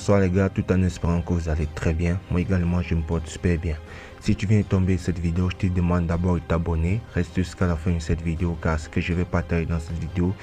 Bonsoir les gars, tout en espérant que vous allez très bien. Moi également je me porte super bien. Si tu viens de tomber cette vidéo, je te demande d'abord de t'abonner. Reste jusqu'à la fin de cette vidéo car ce que je vais partager dans cette vidéo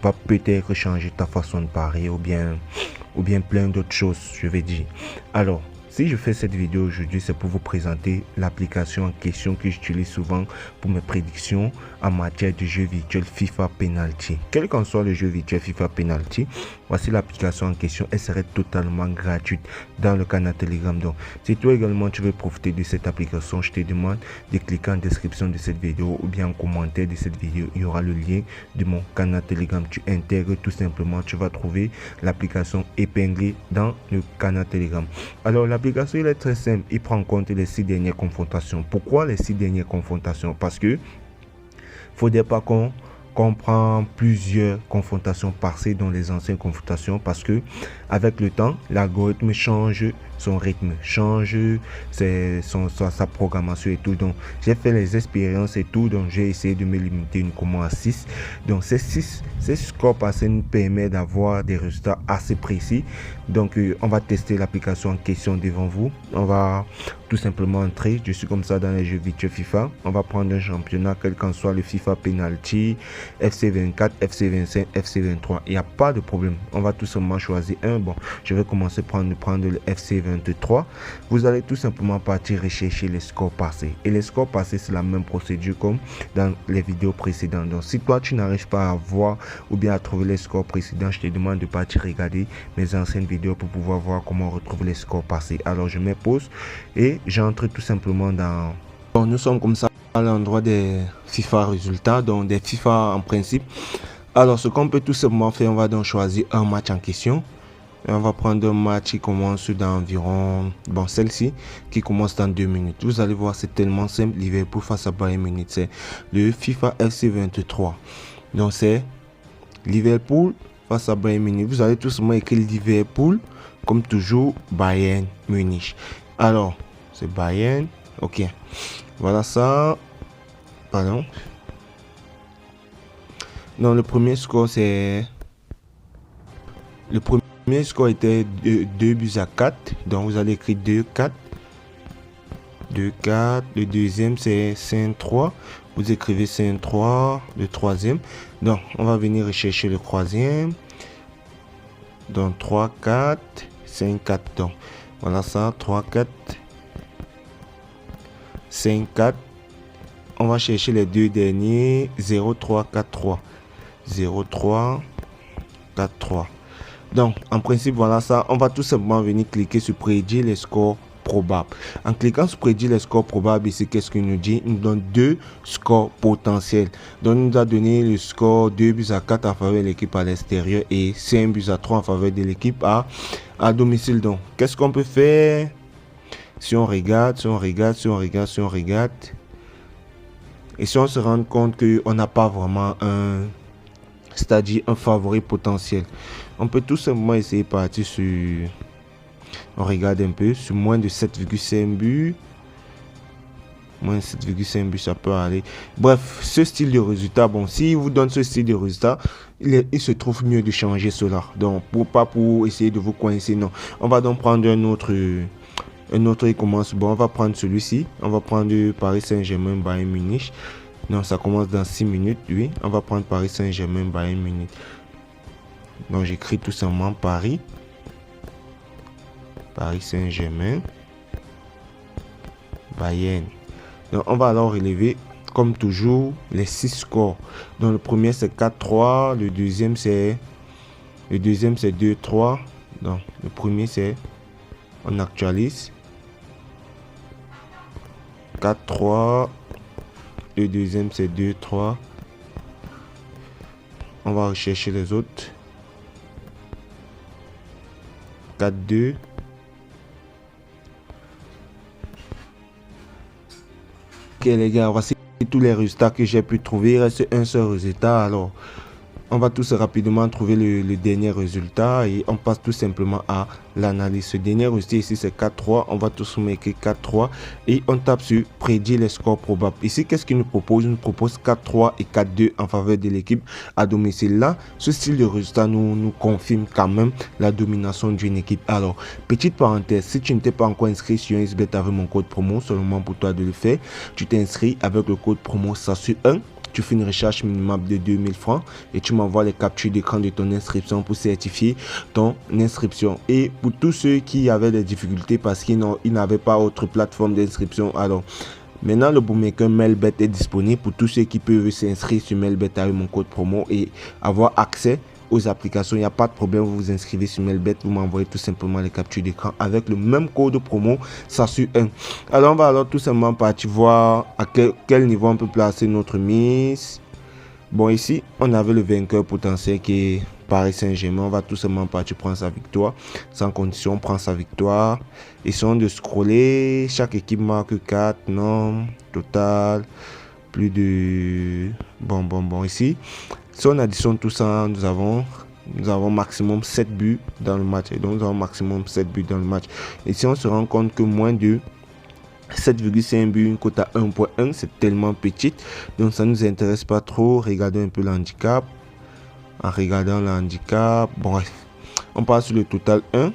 va peut-être changer ta façon de parler ou bien plein d'autres choses, je vais dire. Alors, si je fais cette vidéo aujourd'hui, c'est pour vous présenter l'application en question que j'utilise souvent pour mes prédictions en matière de jeu virtuel FIFA Penalty. Quel qu'en soit le jeu virtuel FIFA Penalty, voici l'application en question. Elle serait totalement gratuite dans le canal Telegram. Donc, si toi également tu veux profiter de cette application, je te demande de cliquer en description de cette vidéo ou bien en commentaire de cette vidéo. Il y aura le lien de mon canal Telegram. Tu intègres tout simplement, tu vas trouver l'application épinglée dans le canal Telegram. Alors, l'application il est très simple, il prend en compte les 6 dernières confrontations. Pourquoi les 6 dernières confrontations? Parce que faudrait pas qu'on prend plusieurs confrontations passées dans les anciennes confrontations, parce que avec le temps l'algorithme change son rythme, change sa programmation et tout. Donc j'ai fait les expériences et tout, donc j'ai essayé de me limiter uniquement à 6. Donc ces scores passés nous permettent d'avoir des résultats assez précis. Donc on va tester l'application en question devant vous. On va tout simplement entrer, je suis comme ça dans les jeux virtuels FIFA. On va prendre un championnat, quel qu'en soit le FIFA Penalty, FC24, FC25, FC23. Il n'y a pas de problème. On va tout simplement choisir un. Bon, je vais commencer par prendre le FC23. Vous allez tout simplement partir rechercher les scores passés. Et les scores passés, c'est la même procédure comme dans les vidéos précédentes. Donc, si toi, tu n'arrives pas à voir ou bien à trouver les scores précédents, je te demande de partir regarder mes anciennes vidéos pour pouvoir voir comment retrouver les scores passés. Alors, je mets pause et j'entre tout simplement dans... Bon, nous sommes comme ça à l'endroit des FIFA résultats, donc des FIFA en principe. Alors, ce qu'on peut tout simplement faire, on va donc choisir un match en question. Et on va prendre un match qui commence dans environ, bon, celle-ci qui commence dans 2 minutes. Vous allez voir, c'est tellement simple. Liverpool face à Bayern Munich, c'est le FIFA FC 23. Donc c'est Liverpool face à Bayern Munich. Vous allez tout simplement écrire Liverpool comme toujours Bayern Munich. Alors c'est Bayern, ok, voilà ça. Pardon. Non, le premier score c'est le premier score était 2 buts à 4. Donc vous allez écrire 2-4. 2-4. Le deuxième c'est 5-3. Vous écrivez 5-3. Le troisième. Donc on va venir rechercher le troisième. Donc 3-4. 5-4. Donc voilà ça. 3-4. 5-4. On va chercher les deux derniers. 0-3, 4-3. 0-3, 4-3. Donc, en principe, voilà ça. On va tout simplement venir cliquer sur prédire les scores probables. En cliquant sur prédire les scores probables, ici, qu'est-ce qu'il nous dit? Il nous donne 2 scores potentiels. Donc, il nous a donné le score 2 buts à 4 en faveur de l'équipe à l'extérieur et 5 buts à 3 en faveur de l'équipe à domicile. Donc, qu'est-ce qu'on peut faire? Si on regarde, et si on se rend compte qu'on n'a pas vraiment c'est-à-dire un favori potentiel, on peut tout simplement essayer de partir sur, on regarde un peu, sur moins de 7,5 buts. Moins de 7,5 buts, ça peut aller. Bref, ce style de résultat, bon, s'il vous donne ce style de résultat, il se trouve mieux de changer cela. Donc, pas pour essayer de vous coincer, non. On va donc prendre un autre, il commence, bon, on va prendre celui-ci. On va prendre Paris Saint-Germain, Bayern Munich. Non, ça commence dans 6 minutes, oui. On va prendre Paris Saint-Germain, Bayern Munich. Donc, j'écris tout simplement Paris Saint-Germain, Bayern. Donc, on va alors relever, comme toujours, les 6 scores. Donc, le premier, c'est 4-3. Le deuxième, c'est 2-3. Donc, le premier, c'est, on actualise, 4-3. Le deuxième, c'est 2-3. On va rechercher les autres. 4-2. Ok les gars, voici tous les résultats que j'ai pu trouver. Il reste un seul résultat. Alors, On va tous rapidement trouver le dernier résultat et on passe tout simplement à l'analyse. Ce dernier résultat ici c'est 4-3. On va tous mettre 4-3 et on tape sur prédire les scores probables. Ici, qu'est-ce qu'il nous propose? Il nous propose 4-3 et 4-2 en faveur de l'équipe à domicile. Là, ce style de résultat nous confirme quand même la domination d'une équipe. Alors, petite parenthèse, si tu ne t'es pas encore inscrit sur XBet avec mon code promo, c'est le moment pour toi de le faire. Tu t'inscris avec le code promo SASU1. Tu fais une recherche minimum de 2000 francs et tu m'envoies les captures d'écran de ton inscription pour certifier ton inscription. Et pour tous ceux qui avaient des difficultés parce qu'ils n'avaient pas autre plateforme d'inscription, alors maintenant le bookmaker Melbet est disponible pour tous ceux qui peuvent s'inscrire sur Melbet avec mon code promo et avoir accès aux applications. Il n'y a pas de problème, vous vous inscrivez sur Melbet, vous m'envoyez tout simplement les captures d'écran avec le même code promo SASU1. Alors on va alors tout simplement partir voir à quel niveau on peut placer notre mise. Bon, ici on avait le vainqueur potentiel qui est Paris Saint-Germain. On va tout simplement partir prendre sa victoire sans condition, on prend sa victoire. Essayons de scroller, chaque équipe marque 4, non, total plus de bon ici. Si on additionne tout ça, nous avons maximum 7 buts dans le match. Et donc, nous avons maximum 7 buts dans le match. Et si on se rend compte que moins de 7,5 buts, une cote à 1.1, c'est tellement petite. Donc, ça ne nous intéresse pas trop. Regardons un peu l'handicap. En regardant l'handicap, bref, on passe sur le total 1.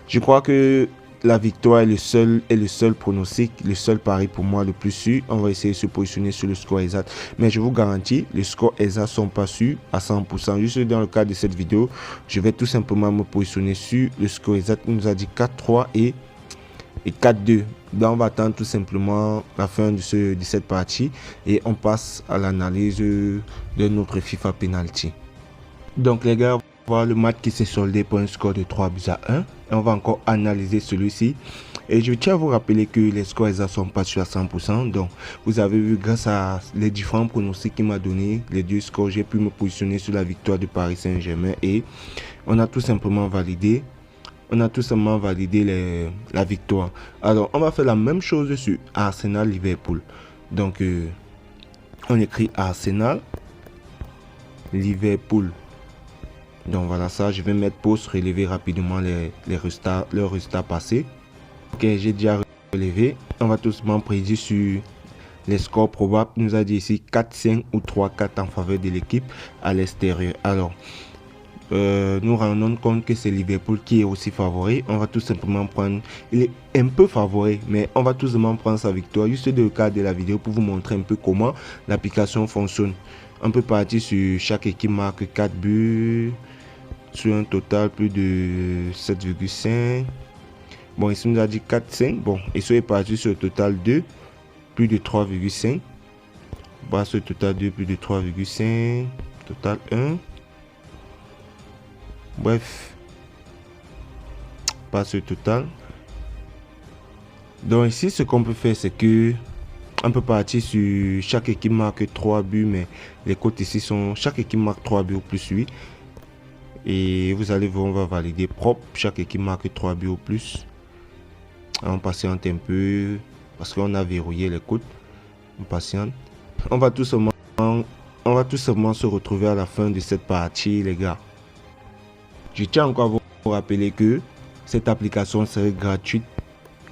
Je crois que la victoire est le seul pronostic, le seul pari pour moi le plus sûr. On va essayer de se positionner sur le score exact. Mais je vous garantis, les scores exacts ne sont pas sûrs à 100%. Juste dans le cadre de cette vidéo, je vais tout simplement me positionner sur le score exact. Il nous a dit 4-3 et 4-2. Donc on va attendre tout simplement la fin de cette partie et on passe à l'analyse de notre FIFA Penalty. Donc les gars, voir le match qui s'est soldé pour un score de 3-1 et on va encore analyser celui-ci et je tiens à vous rappeler que les scores ne sont pas sur à 100%. Donc vous avez vu, grâce à les différents pronostics qu'il m'a donné, les deux scores, j'ai pu me positionner sur la victoire de Paris Saint-Germain et on a tout simplement validé la victoire. Alors on va faire la même chose sur Arsenal Liverpool. Donc on écrit Arsenal Liverpool. Donc voilà ça, je vais mettre pause, relever rapidement les résultats passés. Ok, j'ai déjà relevé. On va tout simplement prédire sur les scores probables. Il nous a dit ici 4-5 ou 3-4 en faveur de l'équipe à l'extérieur. Alors, nous rendons compte que c'est Liverpool qui est aussi favori. On va tout simplement prendre, il est un peu favori, mais on va tout simplement prendre sa victoire. Juste dans le cadre de la vidéo pour vous montrer un peu comment l'application fonctionne. On peut partir sur chaque équipe marque 4 buts. Sur un total plus de 7,5. Bon, ici nous a dit 4,5. Bon, et ça est parti sur le total 2, plus de 3,5. Bah, sur le total 2, plus de 3,5. Total 1. Bref, pas sur le total. Donc ici, ce qu'on peut faire, c'est que on peut partir sur chaque équipe marque 3 buts, mais les cotes ici sont chaque équipe marque 3 buts au plus 8. Et vous allez voir, on va valider propre. Chaque équipe marque 3 buts au plus. On patiente un peu parce qu'on a verrouillé les cotes. On patiente. On va tout simplement se retrouver à la fin de cette partie, les gars. Je tiens encore à vous rappeler que cette application serait gratuite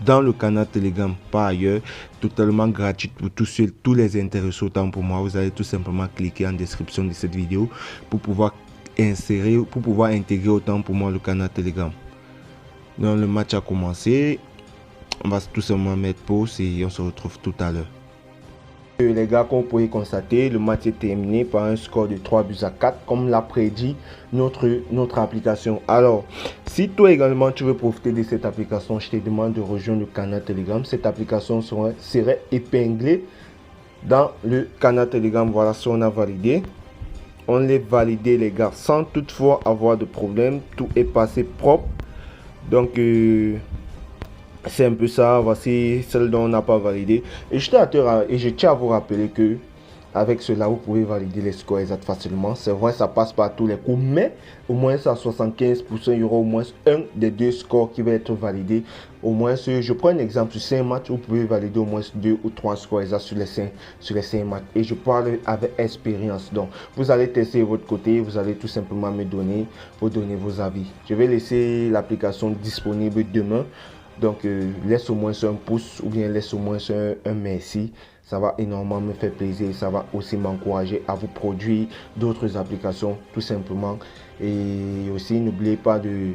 dans le canal Telegram, par ailleurs, totalement gratuite pour tous les intéressés, autant pour moi. Vous allez tout simplement cliquer en description de cette vidéo pour pouvoir intégrer autant pour moi le canal Telegram. Donc le match a commencé. On va tout simplement mettre pause et on se retrouve tout à l'heure. Les gars, comme vous pouvez constater, le match est terminé par un score de 3-4 comme l'a prédit notre application. Alors, si toi également tu veux profiter de cette application, je te demande de rejoindre le canal Telegram. Cette application serait épinglée dans le canal Telegram. Voilà, si on a validé. On l'a validé, les gars, sans toutefois avoir de problème. Tout est passé propre. Donc, c'est un peu ça. Voici celle dont on n'a pas validé. Et je tiens à vous rappeler que Avec cela, vous pouvez valider les scores exacts facilement. C'est vrai, ça passe pas à tous les coups, mais au moins à 75%, il y aura au moins un des deux scores qui va être validé. Au moins, je prends un exemple sur 5 matchs, vous pouvez valider au moins 2 ou 3 scores exacts sur les 5 matchs. Et je parle avec expérience. Donc, vous allez tester de votre côté, vous allez tout simplement me donner vos avis. Je vais laisser l'application disponible demain. Donc, laisse au moins un pouce ou bien laisse au moins un merci. Ça va énormément me faire plaisir. Ça va aussi m'encourager à vous produire d'autres applications tout simplement. Et aussi, n'oubliez pas de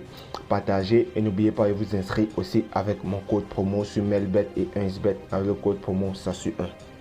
partager et n'oubliez pas de vous inscrire aussi avec mon code promo sur Melbet et 1xBet avec le code promo SASU1.